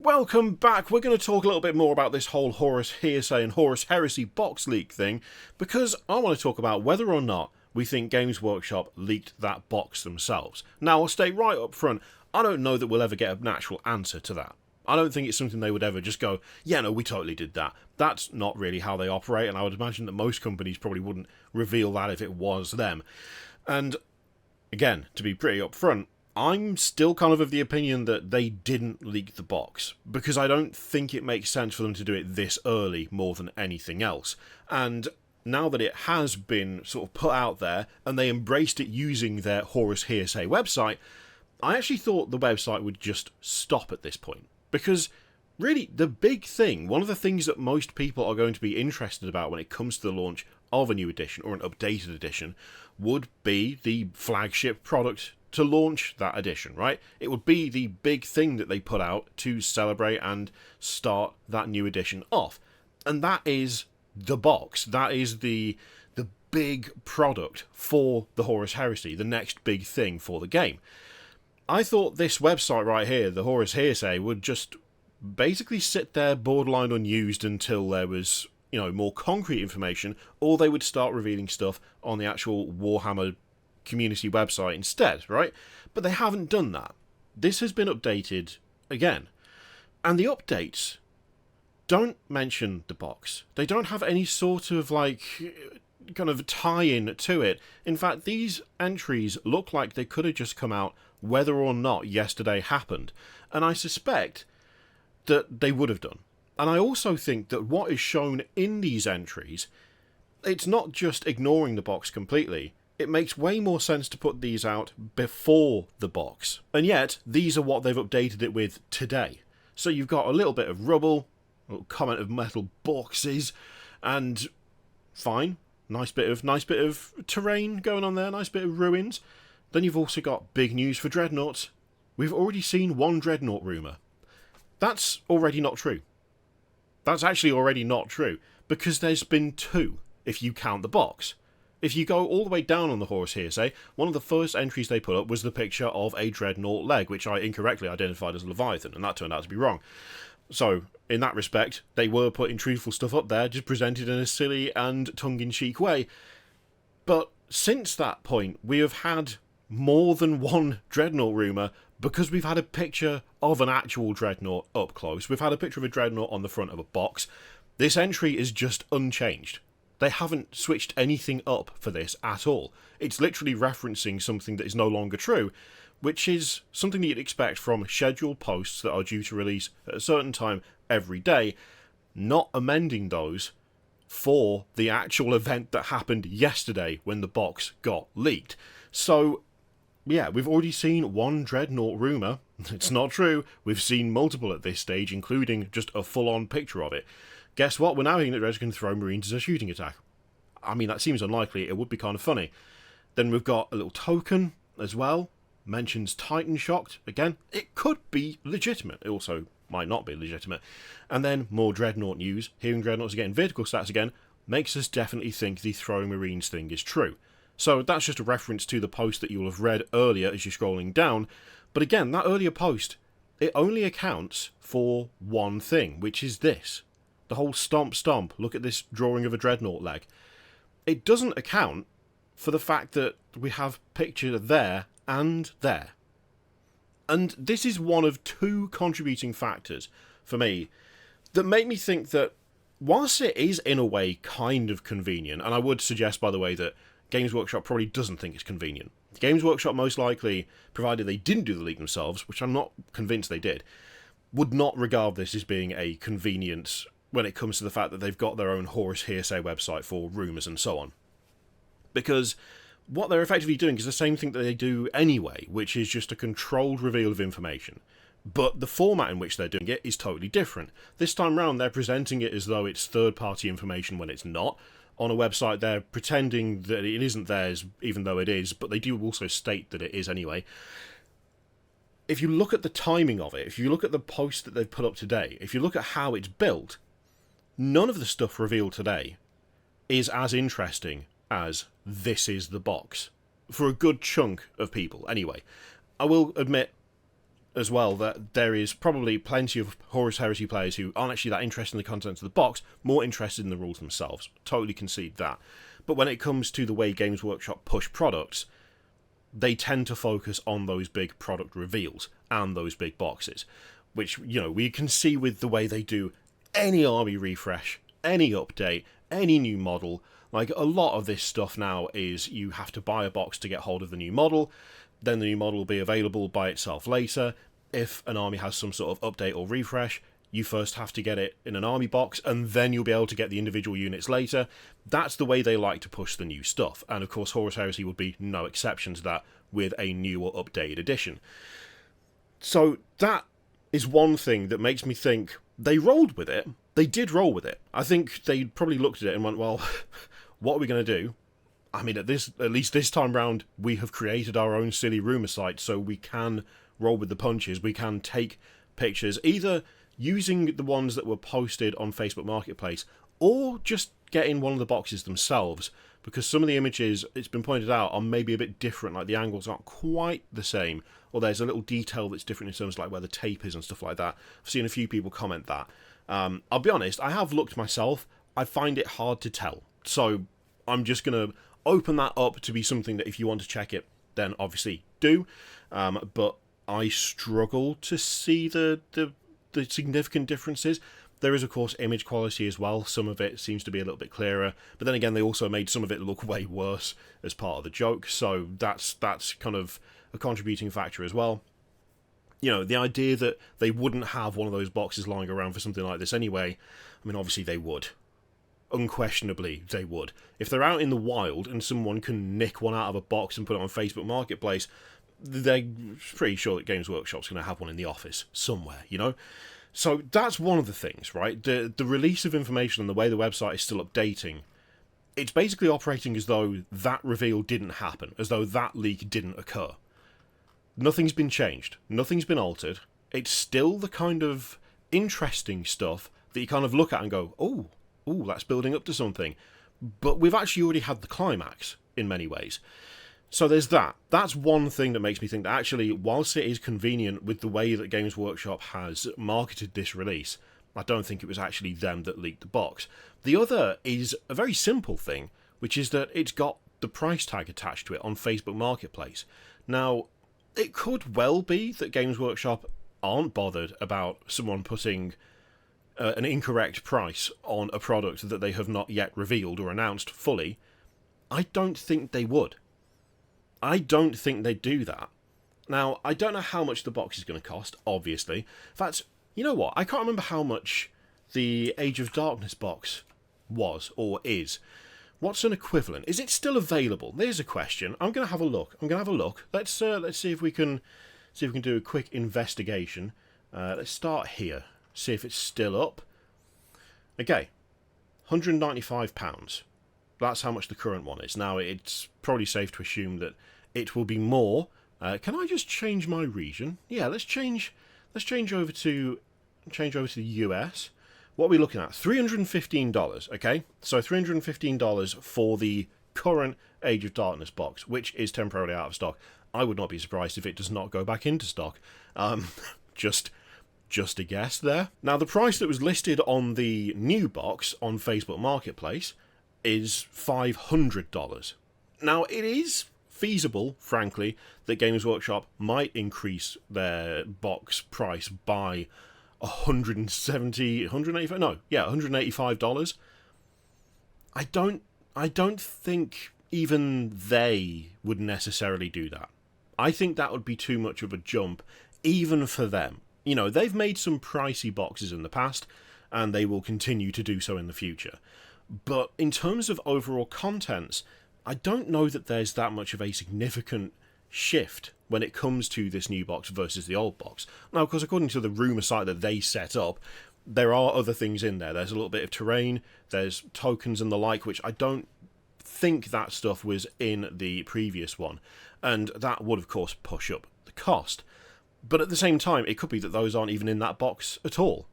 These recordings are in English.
Welcome back. We're going to talk a little bit more about this whole Horus Hearsay and Horus Heresy box leak thing, because I want to talk about whether or not we think Games Workshop leaked that box themselves. Now, I'll stay right up front, I don't know that we'll ever get a natural answer to that. I don't think it's something they would ever just go, yeah, no, we totally did that. That's not really how they operate, and I would imagine that most companies probably wouldn't reveal that if it was them. And, again, to be pretty upfront, I'm still kind of the opinion that they didn't leak the box, because I don't think it makes sense for them to do it this early more than anything else. And now that it has been sort of put out there, and they embraced it using their Horus Hearsay website, I actually thought the website would just stop at this point. Because, really, the big thing, one of the things that most people are going to be interested about when it comes to the launch of a new edition, or an updated edition, would be the flagship product to launch that edition, right? It would be the big thing that they put out to celebrate and start that new edition off. And that is the box. That is the big product for the Horus Heresy, the next big thing for the game. I thought this website right here, the Horus Hearsay, would just basically sit there borderline unused until there was, more concrete information, or they would start revealing stuff on the actual Warhammer community website instead, right? But they haven't done that. This has been updated again. And the updates don't mention the box. They don't have any sort of kind of tie-in to it. In fact, these entries look like they could have just come out whether or not yesterday happened. And I suspect that they would have done. And I also think that what is shown in these entries, it's not just ignoring the box completely. It makes way more sense to put these out before the box. And yet, these are what they've updated it with today. So you've got a little bit of rubble, a little comment of metal boxes, and fine. Nice bit of terrain going on there, nice bit of ruins. Then you've also got big news for Dreadnoughts. We've already seen one Dreadnought rumour. That's already not true. That's actually already not true, because there's been two, if you count the box. If you go all the way down on the Horus Hearsay, one of the first entries they put up was the picture of a Dreadnought leg, which I incorrectly identified as Leviathan, and that turned out to be wrong. So, in that respect, they were putting truthful stuff up there, just presented in a silly and tongue-in-cheek way. But since that point, we have had more than one Dreadnought rumour, because we've had a picture of an actual Dreadnought up close. We've had a picture of a Dreadnought on the front of a box. This entry is just unchanged. They haven't switched anything up for this at all. It's literally referencing something that is no longer true, which is something that you'd expect from scheduled posts that are due to release at a certain time every day, not amending those for the actual event that happened yesterday when the box got leaked. So, yeah, we've already seen one Dreadnought rumour. It's not true. We've seen multiple at this stage, including just a full-on picture of it. Guess what? We're now hearing that Red's going to throw Marines as a shooting attack. I mean, that seems unlikely. It would be kind of funny. Then we've got a little token as well. Mentions Titan Shocked. Again, it could be legitimate. It also might not be legitimate. And then more Dreadnought news. Hearing Dreadnoughts are getting vertical stats again makes us definitely think the throwing Marines thing is true. So that's just a reference to the post that you'll have read earlier as you're scrolling down. But again, that earlier post, it only accounts for one thing, which is this. The whole stomp, look at this drawing of a Dreadnought leg. It doesn't account for the fact that we have picture there and there. And this is one of two contributing factors for me that make me think that whilst it is in a way kind of convenient, and I would suggest, by the way, that Games Workshop probably doesn't think it's convenient. Games Workshop most likely, provided they didn't do the leak themselves, which I'm not convinced they did, would not regard this as being a convenience when it comes to the fact that they've got their own Horus Hearsay website for rumours and so on. Because what they're effectively doing is the same thing that they do anyway, which is just a controlled reveal of information. But the format in which they're doing it is totally different. This time round, they're presenting it as though it's third-party information when it's not. On a website, they're pretending that it isn't theirs, even though it is, but they do also state that it is anyway. If you look at the timing of it, if you look at the post that they've put up today, if you look at how it's built, none of the stuff revealed today is as interesting as this is the box. For a good chunk of people, anyway. I will admit, as well that there is probably plenty of Horus Heresy players who aren't actually that interested in the contents of the box, more interested in the rules themselves. Totally concede that. But when it comes to the way Games Workshop push products, they tend to focus on those big product reveals and those big boxes, which, you know, we can see with the way they do any army refresh, any update, any new model. Like, a lot of this stuff now is you have to buy a box to get hold of the new model, then the new model will be available by itself later. If an army has some sort of update or refresh, you first have to get it in an army box, and then you'll be able to get the individual units later. That's the way they like to push the new stuff, and of course Horus Heresy would be no exception to that with a new or updated edition. So that is one thing that makes me think they rolled with it. They did roll with it. I think they probably looked at it and went, well, what are we going to do? I mean, at least this time round, we have created our own silly rumour site, so we can roll with the punches. We can take pictures, either using the ones that were posted on Facebook Marketplace, or just getting one of the boxes themselves, because some of the images, it's been pointed out, are maybe a bit different, like the angles aren't quite the same, or there's a little detail that's different in terms of like where the tape is and stuff like that. I've seen a few people comment that. I'll be honest, I have looked myself, I find it hard to tell, so I'm just going to open that up to be something that if you want to check it, then obviously do, but I struggle to see the significant differences. There is, of course, image quality as well. Some of it seems to be a little bit clearer, but then again, they also made some of it look way worse as part of the joke, so that's kind of a contributing factor as well. You know, the idea that they wouldn't have one of those boxes lying around for something like this anyway, I mean, obviously they would. Unquestionably, they would. If they're out in the wild and someone can nick one out of a box and put it on Facebook Marketplace, they're pretty sure that Games Workshop's going to have one in the office somewhere, you know? So that's one of the things, right? The release of information and the way the website is still updating, it's basically operating as though that reveal didn't happen, as though that leak didn't occur. Nothing's been changed. Nothing's been altered. It's still the kind of interesting stuff that you kind of look at and go, oh, that's building up to something. But we've actually already had the climax in many ways. So there's that. That's one thing that makes me think that actually, whilst it is convenient with the way that Games Workshop has marketed this release, I don't think it was actually them that leaked the box. The other is a very simple thing, which is that it's got the price tag attached to it on Facebook Marketplace. Now, it could well be that Games Workshop aren't bothered about someone putting an incorrect price on a product that they have not yet revealed or announced fully. I don't think they would. I don't think they'd do that. Now, I don't know how much the box is going to cost, obviously. In fact, you know what? I can't remember how much the Age of Darkness box was or is. What's an equivalent? Is it still available? There's a question. I'm going to have a look. Let's see if we can do a quick investigation. Let's start here. See if it's still up. Okay, £195. That's how much the current one is. Now, it's probably safe to assume that it will be more. Can I just change my region? Yeah, let's change over to the US. What are we looking at? $315, okay? So $315 for the current Age of Darkness box, which is temporarily out of stock. I would not be surprised if it does not go back into stock. Just a guess there. Now, the price that was listed on the new box on Facebook Marketplace is $500. Now, it is feasible, frankly, that Games Workshop might increase their box price by $185. I don't think even they would necessarily do that. I think that would be too much of a jump, even for them. You know, they've made some pricey boxes in the past, and they will continue to do so in the future. But in terms of overall contents, I don't know that there's that much of a significant shift when it comes to this new box versus the old box. Now, of course, according to the rumour site that they set up, there are other things in there. There's a little bit of terrain, there's tokens and the like, which I don't think that stuff was in the previous one. And that would, of course, push up the cost. But at the same time, it could be that those aren't even in that box at all.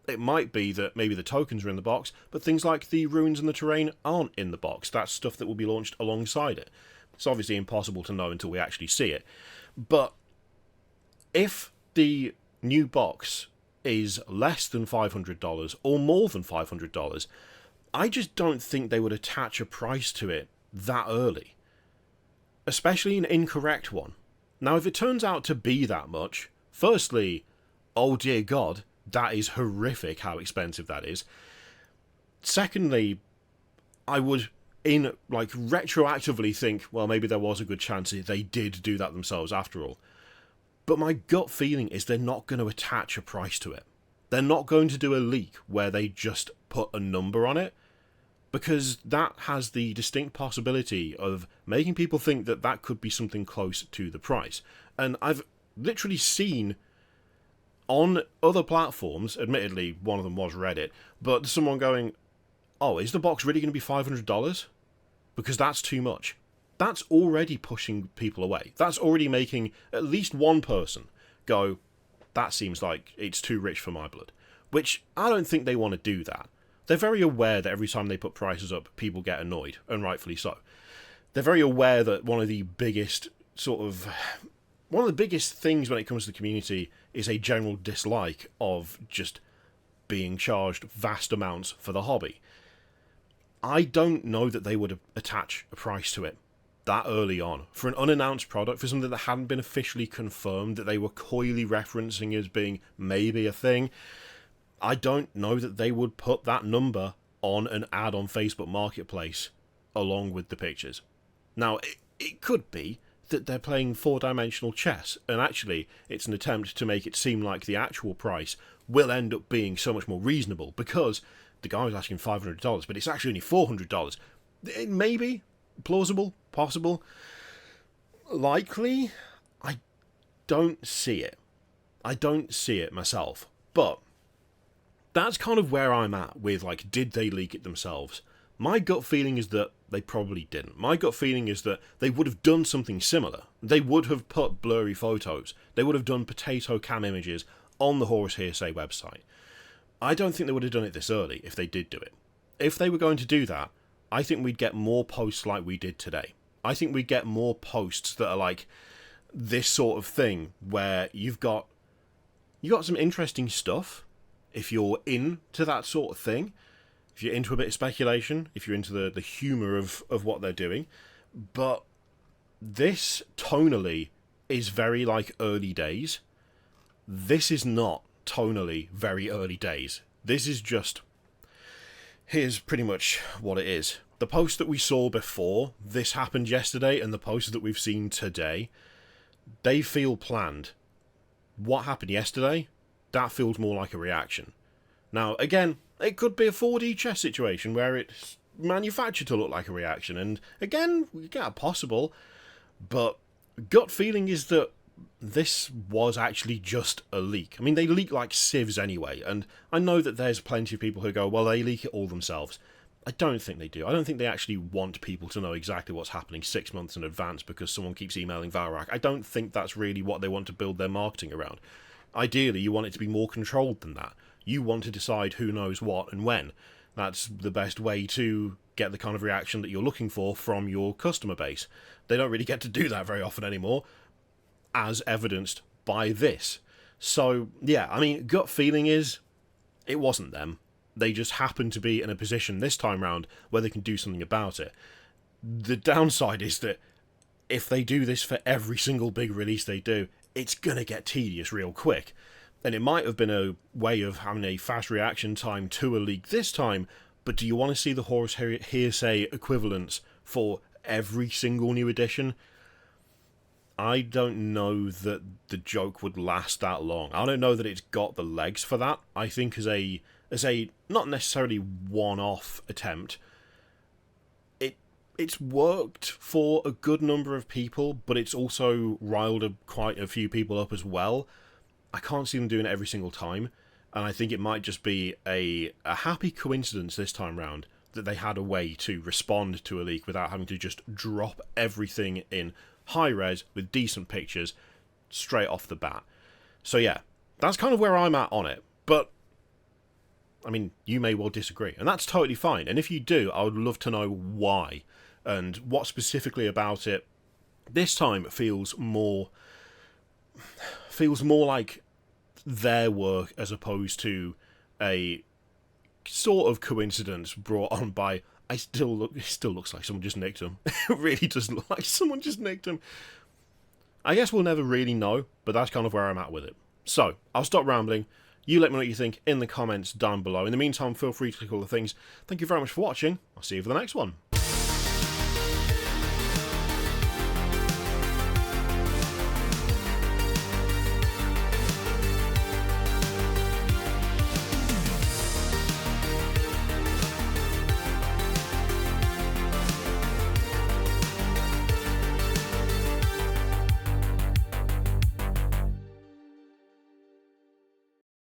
It might be that maybe the tokens are in the box, but things like the ruins and the terrain aren't in the box. That's stuff that will be launched alongside it. It's obviously impossible to know until we actually see it. But if the new box is less than $500 or more than $500, I just don't think they would attach a price to it that early. Especially an incorrect one. Now, if it turns out to be that much, firstly, oh dear God, that is horrific how expensive that is. Secondly, I would, retroactively think, well, maybe there was a good chance they did do that themselves after all. But my gut feeling is they're not going to attach a price to it. They're not going to do a leak where they just put a number on it, because that has the distinct possibility of making people think that that could be something close to the price. And I've literally seen on other platforms, admittedly one of them was Reddit, but someone going, oh, is the box really going to be $500? Because that's too much. That's already pushing people away. That's already making at least one person go, that seems like it's too rich for my blood. Which I don't think they want to do that. They're very aware that every time they put prices up, people get annoyed, and rightfully so. They're very aware that one of the biggest things when it comes to the community is a general dislike of just being charged vast amounts for the hobby. I don't know that they would attach a price to it that early on. For an unannounced product, for something that hadn't been officially confirmed, that they were coyly referencing as being maybe a thing, I don't know that they would put that number on an ad on Facebook Marketplace along with the pictures. Now, it could be that they're playing four-dimensional chess, and actually it's an attempt to make it seem like the actual price will end up being so much more reasonable, because the guy was asking $500, but it's actually only $400. It may be plausible, possible, likely. I don't see it. I don't see it myself, but that's kind of where I'm at with, did they leak it themselves? My gut feeling is that they probably didn't. My gut feeling is that they would have done something similar. They would have put blurry photos. They would have done potato cam images on the Horus Hearsay website. I don't think they would have done it this early if they did do it. If they were going to do that, I think we'd get more posts like we did today. I think we'd get more posts that are like this sort of thing, where you've got some interesting stuff. If you're into that sort of thing, if you're into a bit of speculation, if you're into the humour of what they're doing. But this, tonally, is very early days. This is not tonally very early days. This is just, here's pretty much what it is. The post that we saw before this happened yesterday and the posts that we've seen today, they feel planned. What happened yesterday, that feels more like a reaction. Now, again, it could be a 4D chess situation where it's manufactured to look like a reaction, and again, yeah, possible, but gut feeling is that this was actually just a leak. I mean, they leak like sieves anyway, and I know that there's plenty of people who go, well, they leak it all themselves. I don't think they do. I don't think they actually want people to know exactly what's happening 6 months in advance because someone keeps emailing Valrak. I don't think that's really what they want to build their marketing around. Ideally, you want it to be more controlled than that. You want to decide who knows what and when. That's the best way to get the kind of reaction that you're looking for from your customer base. They don't really get to do that very often anymore, as evidenced by this. So, yeah, I mean, gut feeling is, it wasn't them. They just happened to be in a position this time round where they can do something about it. The downside is that if they do this for every single big release they do, it's going to get tedious real quick. And it might have been a way of having a fast reaction time to a leak this time, but do you want to see the Horus Hearsay equivalents for every single new edition? I don't know that the joke would last that long. I don't know that it's got the legs for that. I think as a not necessarily one-off attempt, it's worked for a good number of people, but it's also riled quite a few people up as well. I can't see them doing it every single time, and I think it might just be a happy coincidence this time round that they had a way to respond to a leak without having to just drop everything in high res with decent pictures straight off the bat. So yeah, that's kind of where I'm at on it, but I mean, you may well disagree, and that's totally fine, and if you do, I would love to know why, and what specifically about it this time feels feels more like their work as opposed to a sort of coincidence brought on by. It still looks like someone just nicked him. It really does look like someone just nicked him. I guess we'll never really know, but that's kind of where I'm at with it. So, I'll stop rambling. You let me know what you think in the comments down below. In the meantime, feel free to click all the things. Thank you very much for watching. I'll see you for the next one.